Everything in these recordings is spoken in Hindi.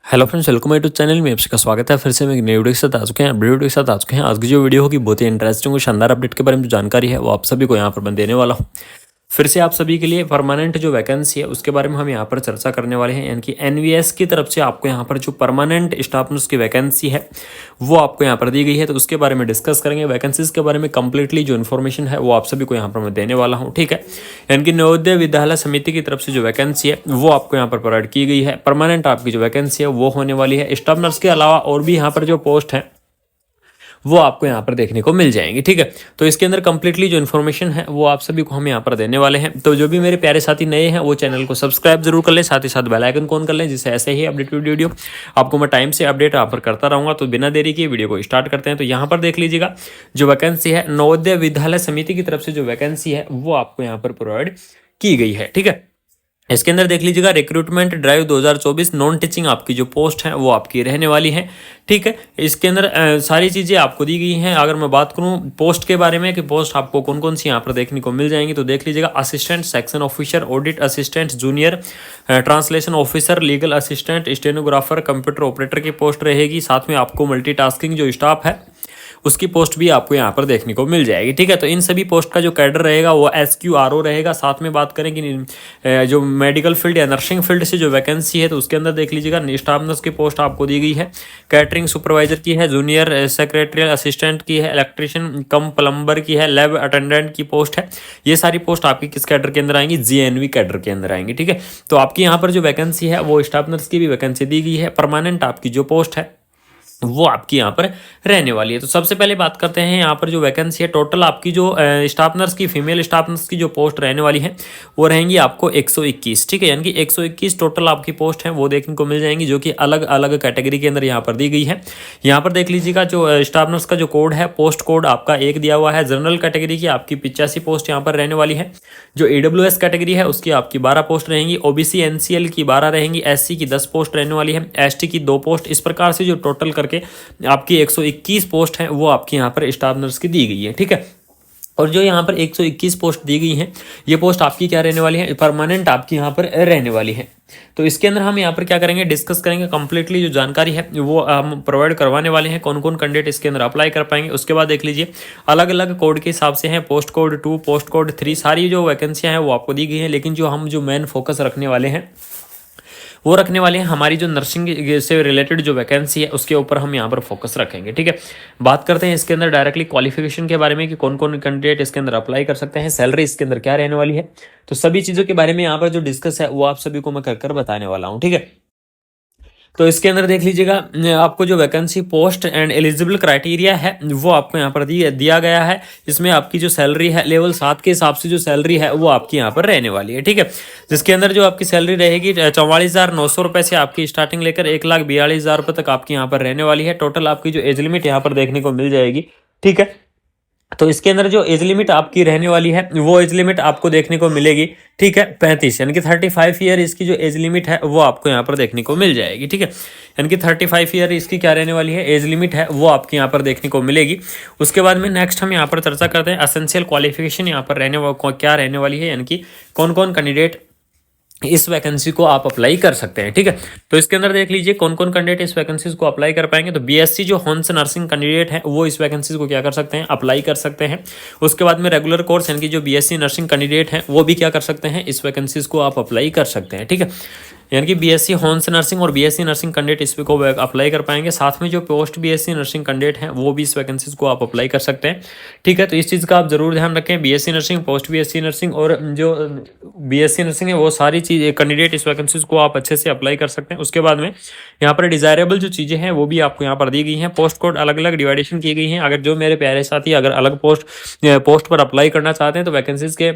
Hello friends, welcome to channel में आपका स्वागत है। फिर से मैं एक नई वीडियो के साथ आ चुके हैं। वीडियो के साथ आ चुके हैं। आज की जो वीडियो होगी बहुत ही इंटरेस्टिंग और शानदार अपडेट के बारे में जो जानकारी है वो आप सभी को यहाँ पर मैं देने वाला हूँ। फिर से आप सभी के लिए परमानेंट जो वैकेंसी है उसके बारे में हम यहाँ पर चर्चा करने वाले हैं। यानी कि एनवीएस की तरफ से आपको यहाँ पर जो परमानेंट स्टाफ नर्स की वैकेंसी है वो आपको यहाँ पर दी गई है, तो उसके बारे में डिस्कस करेंगे। वैकेंसीज के बारे में कंप्लीटली जो इन्फॉर्मेशन है वो आप सभी को यहाँ पर मैं देने वाला हूँ, ठीक है। यानी कि नवोदय विद्यालय समिति की तरफ से जो वैकेंसी है वो आपको यहाँ पर प्रोवाइड की गई है। परमानेंट आपकी जो वैकेंसी है वो होने वाली है। स्टाफ नर्स के अलावा और भी यहाँ पर जो पोस्ट है वो आपको यहाँ पर देखने को मिल जाएंगी, ठीक है। तो इसके अंदर कंप्लीटली जो इन्फॉर्मेशन है वो आप सभी को हम यहाँ पर देने वाले हैं। तो जो भी मेरे प्यारे साथी नए हैं वो चैनल को सब्सक्राइब जरूर कर लें, साथ ही साथ बेल आइकन ऑन कर लें, जिससे ऐसे ही अपडेट वीडियो आपको मैं टाइम से अपडेट यहाँ पर करता रहूँगा। तो बिना देरी के वीडियो को स्टार्ट करते हैं। तो यहाँ पर देख लीजिएगा जो वैकेंसी है नवोदय विद्यालय समिति की तरफ से जो वैकेंसी है वो आपको यहाँ पर प्रोवाइड की गई है, ठीक है। इसके अंदर देख लीजिएगा रिक्रूटमेंट ड्राइव 2024 नॉन टीचिंग आपकी जो पोस्ट है वो आपकी रहने वाली है, ठीक है। इसके अंदर सारी चीज़ें आपको दी गई हैं। अगर मैं बात करूं पोस्ट के बारे में कि पोस्ट आपको कौन कौन सी यहाँ पर देखने को मिल जाएंगी, तो देख लीजिएगा assistant section officer, audit assistant, junior translation officer, legal assistant, stenographer, computer operator की पोस्ट रहेगी। साथ में आपको मल्टीटास्किंग जो स्टाफ है उसकी पोस्ट भी आपको यहाँ पर देखने को मिल जाएगी, ठीक है। तो इन सभी पोस्ट का जो कैडर रहेगा वो SQRO रहेगा। साथ में बात करें कि जो मेडिकल फील्ड या नर्सिंग फील्ड से जो वैकेंसी है तो उसके अंदर देख लीजिएगा स्टाफ नर्स की पोस्ट आपको दी गई है, कैटरिंग सुपरवाइजर की है, जूनियर सेक्रेटरियल असिस्टेंट की है, इलेक्ट्रिशियन कम प्लम्बर की है, लैब अटेंडेंट की पोस्ट है। ये सारी पोस्ट आपकी किस कैडर के अंदर आएंगी? GNV कैडर के अंदर आएंगी, ठीक है। तो आपकी यहाँ पर जो वैकेंसी है वो स्टाफ नर्स की भी वैकेंसी दी गई है। परमानेंट आपकी जो पोस्ट है वो आपकी यहाँ पर रहने वाली है। तो सबसे पहले बात करते हैं यहाँ पर जो वैकेंसी है टोटल आपकी जो स्टाफ नर्स की फीमेल स्टाफ नर्स की जो पोस्ट रहने वाली है वो रहेंगी आपको 121, ठीक है। यानी कि 121 टोटल आपकी पोस्ट है वो देखने को मिल जाएंगी, जो कि अलग अलग कैटेगरी के अंदर यहाँ पर दी गई है। यहाँ पर देख लीजिएगा जो स्टाफ नर्स का जो कोड है पोस्ट कोड आपका 1 दिया हुआ है। जनरल कैटेगरी की आपकी 85 पोस्ट यहाँ पर रहने वाली है। जो AWS कैटेगरी है उसकी आपकी 12 पोस्ट रहेंगी, OBC NCL की 12 रहेंगी, SC की 10 पोस्ट रहने वाली है, ST की 2 पोस्ट। इस प्रकार से जो टोटल करके आपकी 121 पोस्ट है वो आपकी यहाँ पर स्टाफ नर्स की दी गई है, ठीक है। और जो यहाँ पर 121 पोस्ट दी गई हैं ये पोस्ट आपकी क्या रहने वाली है? परमानेंट आपकी यहाँ पर रहने वाली है। तो इसके अंदर हम यहाँ पर क्या करेंगे, डिस्कस करेंगे कंप्लीटली जो जानकारी है वो हम प्रोवाइड करवाने वाले हैं। कौन कौन कैंडिडेट इसके अंदर अप्लाई कर पाएंगे उसके बाद देख लीजिए अलग अलग कोड के हिसाब से हैं। पोस्ट कोड 2, पोस्ट कोड 3 सारी जो वैकेंसियाँ हैं वो आपको दी गई हैं। लेकिन जो हम जो मेन फोकस रखने वाले हैं वो रखने वाले हैं हमारी जो नर्सिंग से रिलेटेड जो वैकेंसी है उसके ऊपर हम यहाँ पर फोकस रखेंगे, ठीक है। बात करते हैं इसके अंदर डायरेक्टली क्वालिफिकेशन के बारे में कि कौन कौन कैंडिडेट इसके अंदर अप्लाई कर सकते हैं, सैलरी इसके अंदर क्या रहने वाली है। तो सभी चीज़ों के बारे में यहाँ पर जो डिस्कस है वो आप सभी को मैं कर बताने वाला हूँ, ठीक है। तो इसके अंदर देख लीजिएगा आपको जो vacancy post and eligible criteria है वो आपको यहाँ पर दिया गया है। इसमें आपकी जो सैलरी है लेवल 7 के हिसाब से जो सैलरी है वो आपकी यहाँ पर रहने वाली है, ठीक है। जिसके अंदर जो आपकी सैलरी रहेगी 44,900 रुपये से आपकी स्टार्टिंग लेकर 1,42,000 रुपये तक आपकी यहाँ पर रहने वाली है। टोटल आपकी जो एज लिमिट यहाँ पर देखने को मिल जाएगी, ठीक है। तो इसके अंदर जो एज लिमिट आपकी रहने वाली है वो एज लिमिट आपको देखने को मिलेगी, ठीक है, 35 यानी कि 35 ईयर इसकी जो एज लिमिट है वो आपको यहाँ पर देखने को मिल जाएगी, ठीक है। यानी कि 35 ईयर इसकी क्या रहने वाली है, एज लिमिट है वो आपके यहाँ पर देखने को मिलेगी। उसके बाद में नेक्स्ट हम यहाँ पर चर्चा करते हैं एसेंशियल क्वालिफिकेशन यहाँ पर क्या रहने वाली है, यानी कि कौन कौन कैंडिडेट इस वैकेंसी को आप अप्लाई कर सकते हैं, ठीक है। तो इसके अंदर देख लीजिए कौन कौन कैंडिडेट इस वैकेंसीज को अप्लाई कर पाएंगे। तो BSc जो हॉन्स नर्सिंग कैंडिडेट है वो इस वैकेंसीज को क्या कर सकते हैं, अप्लाई कर सकते हैं। उसके बाद में रेगुलर कोर्स यानी कि जो BSc नर्सिंग कैंडिडेट है वो भी क्या कर सकते हैं, इस वैकेंसीज को आप अप्लाई कर सकते हैं, ठीक है। यानी कि BSc हॉन्स नर्सिंग और BSc नर्सिंग कैंडिडेट इस को अप्लाई कर पाएंगे। साथ में जो पोस्ट BSc नर्सिंग कैंडिडेट हैं वो भी इस वैकेंसीज को आप अप्लाई कर सकते हैं, ठीक है। तो इस चीज़ का आप जरूर ध्यान रखें। BSc nursing, post BSc nursing और जो BSc नर्सिंग है वो सारी चीज़ कैंडिडेट इस वैकेंसीज को आप अच्छे से अप्लाई कर सकते हैं। उसके बाद में यहाँ पर डिजायरेबल जो चीज़ें हैं वो भी आपको यहाँ पर दी गई हैं। पोस्ट कोड अलग अलग डिवाइडेशन की गई हैं। अगर जो मेरे प्यारे साथी अगर अलग पोस्ट पर अप्लाई करना चाहते हैं तो वैकेंसीज के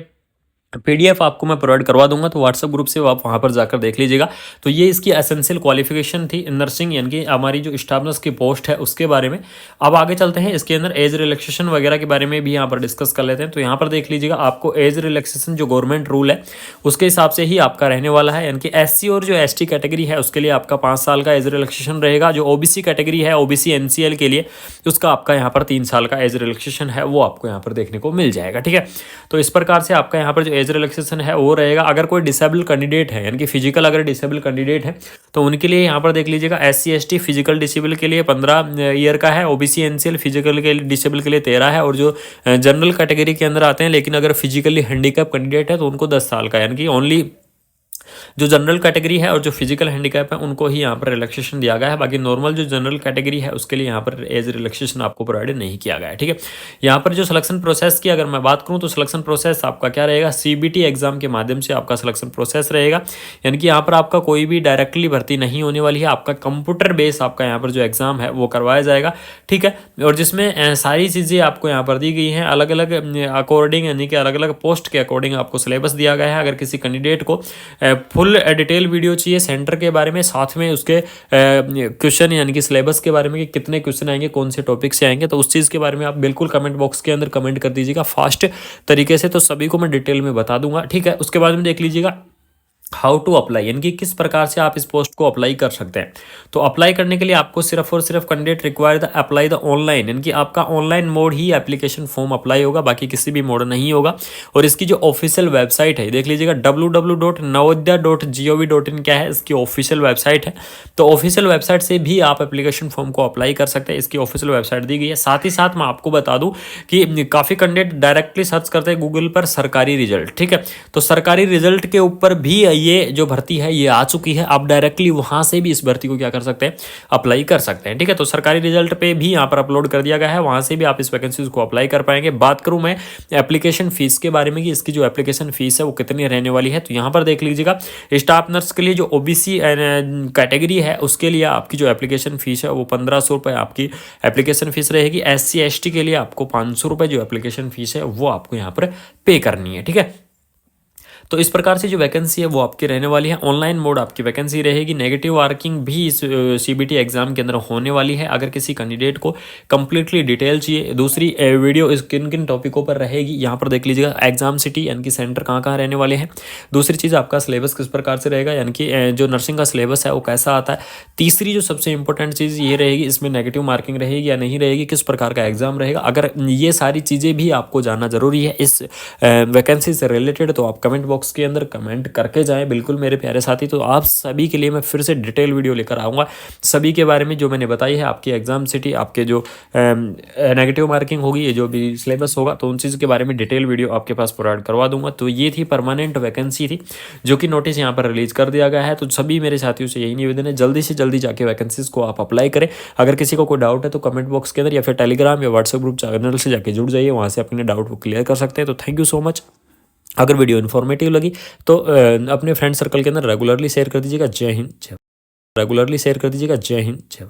PDF आपको मैं प्रोवाइड करवा दूंगा, तो व्हाट्सएप ग्रुप से आप वहां पर जाकर देख लीजिएगा। तो ये इसकी एसेंशियल क्वालिफिकेशन थी नर्सिंग यानी कि हमारी जो स्टाफ नर्स की पोस्ट है उसके बारे में। अब आगे चलते हैं, इसके अंदर एज रिलैक्सेशन वगैरह के बारे में भी यहाँ पर डिस्कस कर लेते हैं। तो यहाँ पर देख लीजिएगा आपको एज रिलैक्सेशन जो गवर्नमेंट रूल है उसके हिसाब से ही आपका रहने वाला है। यानी कि SC और जो ST कैटेगरी है उसके लिए आपका 5 साल का एज रिलैक्सेशन रहेगा। जो OBC कैटेगरी है OBC NCL के लिए उसका आपका यहाँ पर 3 साल का एज रिलैक्सेशन है वो आपको यहाँ पर देखने को मिल जाएगा, ठीक है। तो इस प्रकार से आपका यहाँ पर जो एज रिलैक्सेशन है वो रहेगा। अगर कोई डिसेबल कैंडिडेट है यानी कि फिजिकल अगर डिसेबल कैंडिडेट है तो उनके लिए यहाँ पर देख लीजिएगा SC ST फिजिकल डिसेबल के लिए 15 ईयर का है, OBC NCL फिजिकल के डिसेबल के लिए 13 है, और जो जनरल कैटेगरी के अंदर आते हैं लेकिन अगर फिजिकली हैंडीकैप कैंडिडेट है तो उनको 10 साल का, यानी कि ओनली जो जनरल कैटेगरी है और जो फिजिकल हैंडीकैप है उनको ही यहाँ पर रिलैक्सेशन दिया गया है। बाकी नॉर्मल जो जनरल कैटेगरी है उसके लिए यहाँ पर एज रिलैक्सेशन आपको प्रोवाइड नहीं किया गया है। ठीक है, यहाँ पर जो सिलेक्शन प्रोसेस की अगर मैं बात करूँ तो सिलेक्शन प्रोसेस आपका क्या रहेगा, CBT एग्जाम के माध्यम से आपका सिलेक्शन प्रोसेस रहेगा। यानी कि यहाँ पर आपका कोई भी डायरेक्टली भर्ती नहीं होने वाली है, आपका कंप्यूटर बेस आपका यहाँ पर जो एग्जाम है वो करवाया जाएगा। ठीक है, और जिसमें सारी चीज़ें आपको यहाँ पर दी गई हैं अलग अलग अकॉर्डिंग, यानी कि अलग अलग पोस्ट के अकॉर्डिंग आपको सिलेबस दिया गया है। अगर किसी कैंडिडेट को फुल डिटेल वीडियो चाहिए सेंटर के बारे में, साथ में उसके क्वेश्चन यानी कि सिलेबस के बारे में कि कितने क्वेश्चन आएंगे, कौन से टॉपिक से आएंगे, तो उस चीज़ के बारे में आप बिल्कुल कमेंट बॉक्स के अंदर कमेंट कर दीजिएगा फास्ट तरीके से, तो सभी को मैं डिटेल में बता दूंगा। ठीक है, उसके बाद में देख लीजिएगा हाउ टू अप्लाई, यानी कि किस प्रकार से आप इस पोस्ट को अप्लाई कर सकते हैं। तो अप्लाई करने के लिए आपको सिर्फ और सिर्फ candidate require the apply the online, यानी कि आपका ऑनलाइन मोड ही एप्लीकेशन फॉर्म अप्लाई होगा, बाकी किसी भी मोड नहीं होगा। और इसकी जो ऑफिशियल वेबसाइट है देख लीजिएगा www.navodaya.gov.in क्या है, इसकी ऑफिशियल वेबसाइट है। तो ऑफिशियल वेबसाइट से भी आप एप्लीकेशन फॉर्म को अप्लाई कर सकते हैं, इसकी ऑफिशियल वेबसाइट दी गई है। साथ ही साथ मैं आपको बता दूं कि काफ़ी कैंडिडेट डायरेक्टली सर्च करते हैं गूगल पर सरकारी रिजल्ट। ठीक है, तो सरकारी रिजल्ट के ऊपर भी ये जो भर्ती है ये आ चुकी है, आप डायरेक्टली वहां से भी इस भर्ती को क्या कर सकते हैं, अप्लाई कर सकते हैं। ठीक है, तो सरकारी रिजल्ट पे भी यहाँ पर अपलोड कर दिया गया है, वहां से भी आप इस वैकेंसीज को अप्लाई कर पाएंगे। बात करूं मैं एप्लीकेशन फीस के बारे में कि इसकी जो एप्लीकेशन फीस है वो कितनी रहने वाली है, तो यहाँ पर देख लीजिएगा स्टाफ नर्स के लिए जो OBC कैटेगरी है उसके लिए आपकी जो एप्लीकेशन फीस है वो 1500 रुपये आपकी एप्लीकेशन फीस रहेगी। SC ST के लिए आपको 500 रुपये जो एप्लीकेशन फीस है वो आपको यहाँ पर पे करनी है। ठीक है, तो इस प्रकार से जो वैकेंसी है वो आपकी रहने वाली है। ऑनलाइन मोड आपकी वैकेंसी रहेगी। नेगेटिव मार्किंग भी इस CBT एग्जाम के अंदर होने वाली है। अगर किसी कैंडिडेट को कंप्लीटली डिटेल चाहिए, दूसरी वीडियो इस किन किन टॉपिकों पर रहेगी यहाँ पर देख लीजिएगा, एग्जाम सिटी यानी कि सेंटर कहाँ कहाँ रहने वाले हैं। दूसरी चीज़ आपका सिलेबस किस प्रकार से रहेगा, यानी कि जो नर्सिंग का सिलेबस है वो कैसा आता है। तीसरी जो सबसे इंपॉर्टेंट चीज़ ये रहेगी, इसमें नेगेटिव मार्किंग रहेगी या नहीं रहेगी, किस प्रकार का एग्जाम रहेगा। अगर ये सारी चीज़ें भी आपको जानना जरूरी है इस वैकेंसी से रिलेटेड, तो आप कमेंट बॉक्स के अंदर कमेंट करके जाएं बिल्कुल मेरे प्यारे साथी। तो आप सभी के लिए मैं फिर से डिटेल वीडियो लेकर आऊँगा सभी के बारे में जो मैंने बताई है, आपकी एग्जाम सिटी, आपके जो नेगेटिव मार्किंग होगी, ये जो भी सिलेबस होगा, तो उन चीज़ के बारे में डिटेल वीडियो आपके पास प्रोवाइड करवा दूंगा। तो ये थी परमानेंट वैकेंसी थी जो कि नोटिस यहाँ पर रिलीज कर दिया गया है। तो सभी मेरे साथियों से यही निवेदन है, जल्दी से जल्दी जाके वैकेंसीज को आप अप्लाई करें। अगर किसी को कोई डाउट है तो कमेंट बॉक्स के अंदर या फिर टेलीग्राम या व्हाट्सएप ग्रुप चैनल से जाके जुड़ जाइए, वहाँ से अपने डाउट को क्लियर कर सकते हैं। तो थैंक यू सो मच। अगर वीडियो इन्फॉर्मेटिव लगी तो अपने फ्रेंड सर्कल के अंदर रेगुलरली शेयर कर दीजिएगा। जय हिंद, जय